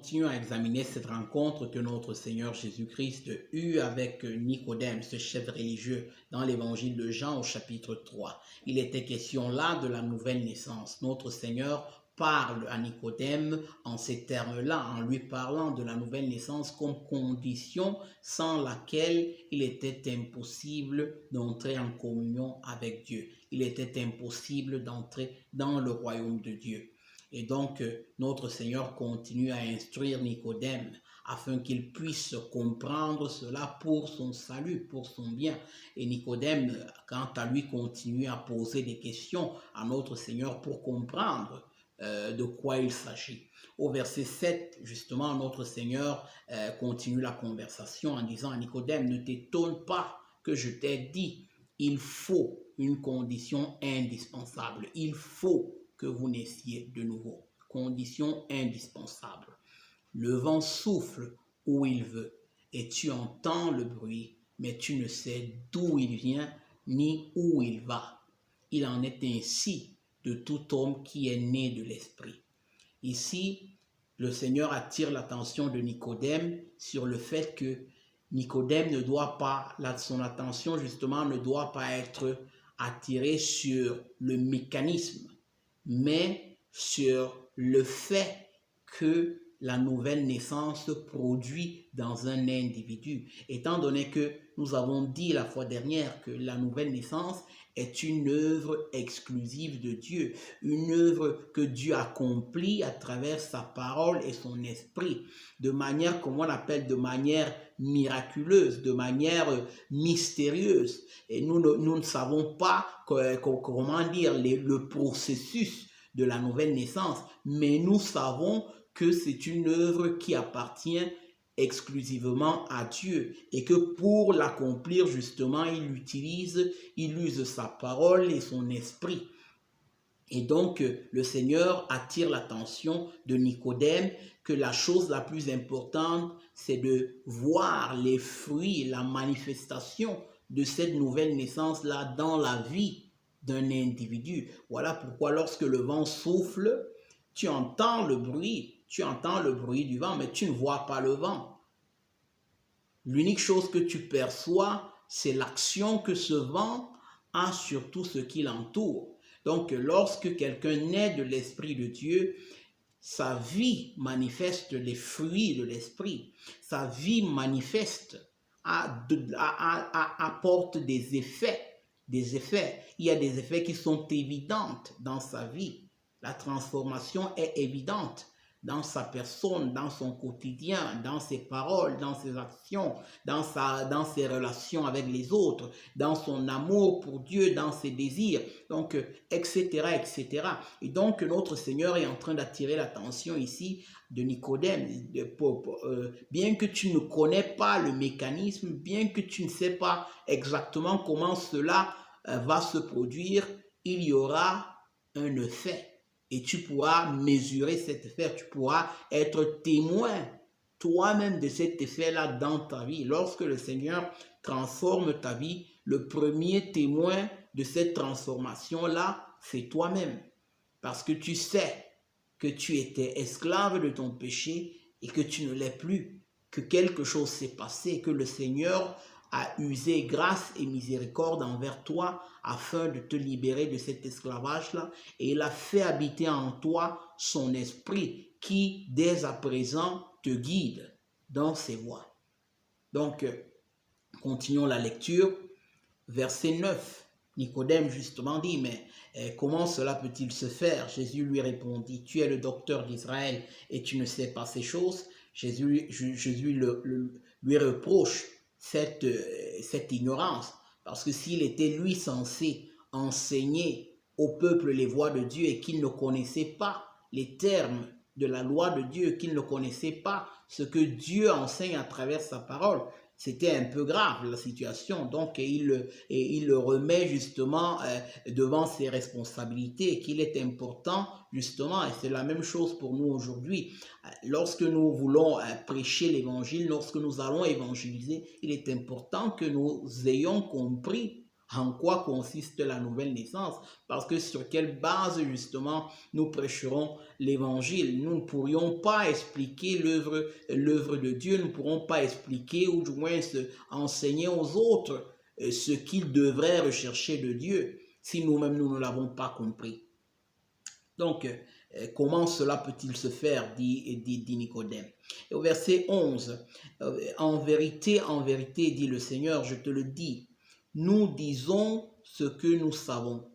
continuons à examiner cette rencontre que notre Seigneur Jésus-Christ eut avec Nicodème, ce chef religieux, dans l'évangile de Jean au chapitre 3. Il était question là de la nouvelle naissance. Notre Seigneur parle à Nicodème en ces termes-là, en lui parlant de la nouvelle naissance comme condition sans laquelle il était impossible d'entrer en communion avec Dieu. Il était impossible d'entrer dans le royaume de Dieu. Et donc, notre Seigneur continue à instruire Nicodème afin qu'il puisse comprendre cela pour son salut, pour son bien. Et Nicodème, quant à lui, continue à poser des questions à notre Seigneur pour comprendre de quoi il s'agit. Au verset 7, justement, notre Seigneur continue la conversation en disant à Nicodème, ne t'étonne pas que je t'ai dit, il faut une condition indispensable. Il faut que vous naissiez de nouveau. Condition indispensable. Le vent souffle où il veut et tu entends le bruit, mais tu ne sais d'où il vient ni où il va. Il en est ainsi de tout homme qui est né de l'Esprit. Ici, le Seigneur attire l'attention de Nicodème sur le fait que Nicodème ne doit pas, son attention justement ne doit pas être attirée sur le mécanisme, mais sur le fait que la nouvelle naissance produit dans un individu. Étant donné que nous avons dit la fois dernière que la nouvelle naissance est une œuvre exclusive de Dieu, une œuvre que Dieu accomplit à travers sa parole et son esprit, de manière, comme on appelle, de manière miraculeuse, de manière mystérieuse. Et nous ne savons pas comment dire le processus de la nouvelle naissance, mais nous savons que c'est une œuvre qui appartient exclusivement à Dieu et que pour l'accomplir justement, il use sa parole et son esprit. Et donc, le Seigneur attire l'attention de Nicodème que la chose la plus importante, c'est de voir les fruits, la manifestation de cette nouvelle naissance-là dans la vie d'un individu. Voilà pourquoi lorsque le vent souffle, tu entends le bruit du vent, mais tu ne vois pas le vent. L'unique chose que tu perçois, c'est l'action que ce vent a sur tout ce qui l'entoure. Donc, lorsque quelqu'un naît de l'Esprit de Dieu, sa vie manifeste les fruits de l'Esprit. Sa vie manifeste, apporte des effets. Il y a des effets qui sont évidents dans sa vie. La transformation est évidente dans sa personne, dans son quotidien, dans ses paroles, dans ses actions, dans ses relations avec les autres, dans son amour pour Dieu, dans ses désirs, donc, etc., etc. Et donc, notre Seigneur est en train d'attirer l'attention ici de Nicodème. Bien que tu ne connais pas le mécanisme, bien que tu ne sais pas exactement comment cela va se produire, il y aura un effet. Et tu pourras mesurer cet effet, tu pourras être témoin toi-même de cet effet-là dans ta vie. Lorsque le Seigneur transforme ta vie, le premier témoin de cette transformation-là, c'est toi-même. Parce que tu sais que tu étais esclave de ton péché et que tu ne l'es plus, que quelque chose s'est passé, que le Seigneur a usé grâce et miséricorde envers toi afin de te libérer de cet esclavage-là, et il a fait habiter en toi son esprit qui, dès à présent, te guide dans ses voies. Donc, continuons la lecture. Verset 9, Nicodème justement dit, mais comment cela peut-il se faire? Jésus lui répondit, tu es le docteur d'Israël et tu ne sais pas ces choses. Jésus lui reproche cette ignorance, parce que s'il était lui censé enseigner au peuple les voies de Dieu et qu'il ne connaissait pas les termes de la loi de Dieu, qu'il ne connaissait pas ce que Dieu enseigne à travers sa parole, c'était un peu grave la situation. Donc il le remet justement devant ses responsabilités, qu'il est important justement, et c'est la même chose pour nous aujourd'hui. Lorsque nous voulons prêcher l'évangile, lorsque nous allons évangéliser, il est important que nous ayons compris En quoi consiste la nouvelle naissance? Parce que sur quelle base justement nous prêcherons l'évangile? Nous ne pourrions pas expliquer l'œuvre de Dieu, nous ne pourrons pas expliquer ou du moins enseigner aux autres ce qu'ils devraient rechercher de Dieu si nous-mêmes nous ne l'avons pas compris. Donc, comment cela peut-il se faire, dit Nicodème. Et au verset 11, en vérité, dit le Seigneur, je te le dis, nous disons ce que nous savons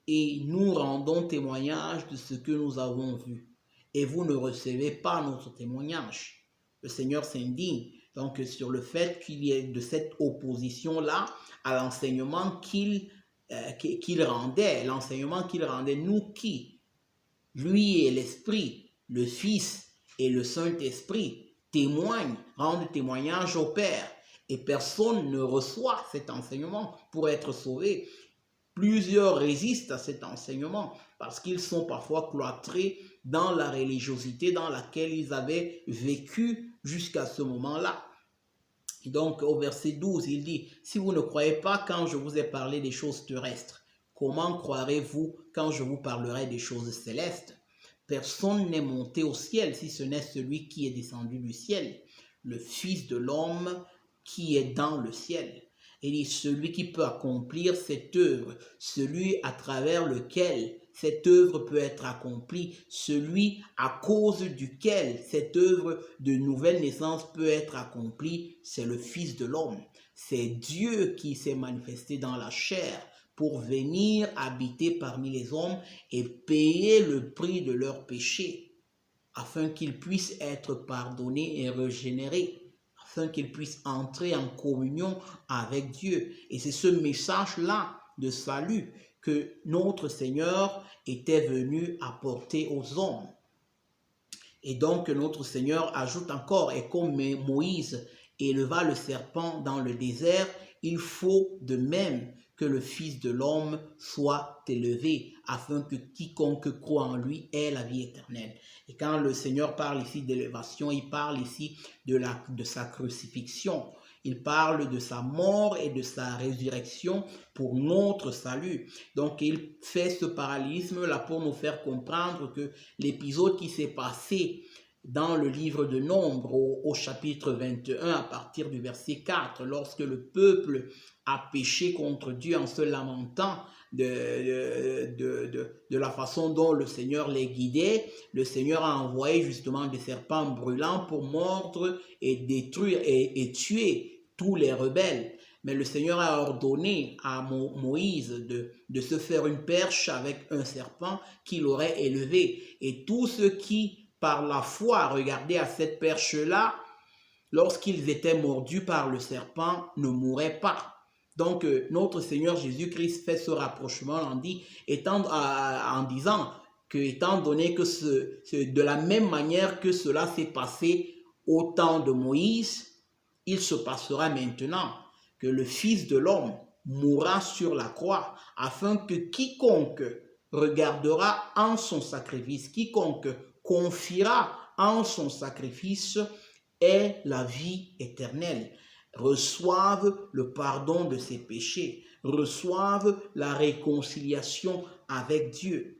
et nous rendons témoignage de ce que nous avons vu. Et vous ne recevez pas notre témoignage. Le Seigneur s'indigne donc sur le fait qu'il y ait de cette opposition-là à l'enseignement qu'il rendait. L'enseignement qu'il rendait, nous qui? Lui et l'Esprit, le Fils et le Saint-Esprit témoignent, rendent témoignage au Père. Et personne ne reçoit cet enseignement pour être sauvé. Plusieurs résistent à cet enseignement parce qu'ils sont parfois cloîtrés dans la religiosité dans laquelle ils avaient vécu jusqu'à ce moment-là. Et donc au verset 12, il dit, si vous ne croyez pas quand je vous ai parlé des choses terrestres, comment croirez-vous quand je vous parlerai des choses célestes? Personne n'est monté au ciel si ce n'est celui qui est descendu du ciel, le Fils de l'homme qui est dans le ciel. Il dit, celui qui peut accomplir cette œuvre, celui à travers lequel cette œuvre peut être accomplie, celui à cause duquel cette œuvre de nouvelle naissance peut être accomplie, c'est le Fils de l'homme. C'est Dieu qui s'est manifesté dans la chair pour venir habiter parmi les hommes et payer le prix de leurs péchés, afin qu'ils puissent être pardonnés et régénérés, afin qu'ils puissent entrer en communion avec Dieu. Et c'est ce message-là de salut que notre Seigneur était venu apporter aux hommes. Et donc notre Seigneur ajoute encore, et comme Moïse éleva le serpent dans le désert, il faut de même que le Fils de l'homme soit élevé, afin que quiconque croit en lui ait la vie éternelle. Et quand le Seigneur parle ici d'élévation, il parle ici de sa crucifixion. Il parle de sa mort et de sa résurrection pour notre salut. Donc il fait ce parallélisme-là pour nous faire comprendre que l'épisode qui s'est passé dans le livre de Nombre, au chapitre 21, à partir du verset 4, lorsque le peuple a péché contre Dieu en se lamentant de la façon dont le Seigneur les guidait, le Seigneur a envoyé justement des serpents brûlants pour mordre et détruire et tuer tous les rebelles. Mais le Seigneur a ordonné à Moïse de se faire une perche avec un serpent qu'il aurait élevé. Et tous ceux qui par la foi regardaient à cette perche-là, lorsqu'ils étaient mordus par le serpent, ne mouraient pas. Donc notre Seigneur Jésus-Christ fait ce rapprochement en disant que étant donné que de la même manière que cela s'est passé au temps de Moïse, il se passera maintenant que le Fils de l'homme mourra sur la croix, afin que quiconque regardera en son sacrifice, quiconque confiera en son sacrifice ait la vie éternelle, reçoivent le pardon de ses péchés, reçoivent la réconciliation avec Dieu.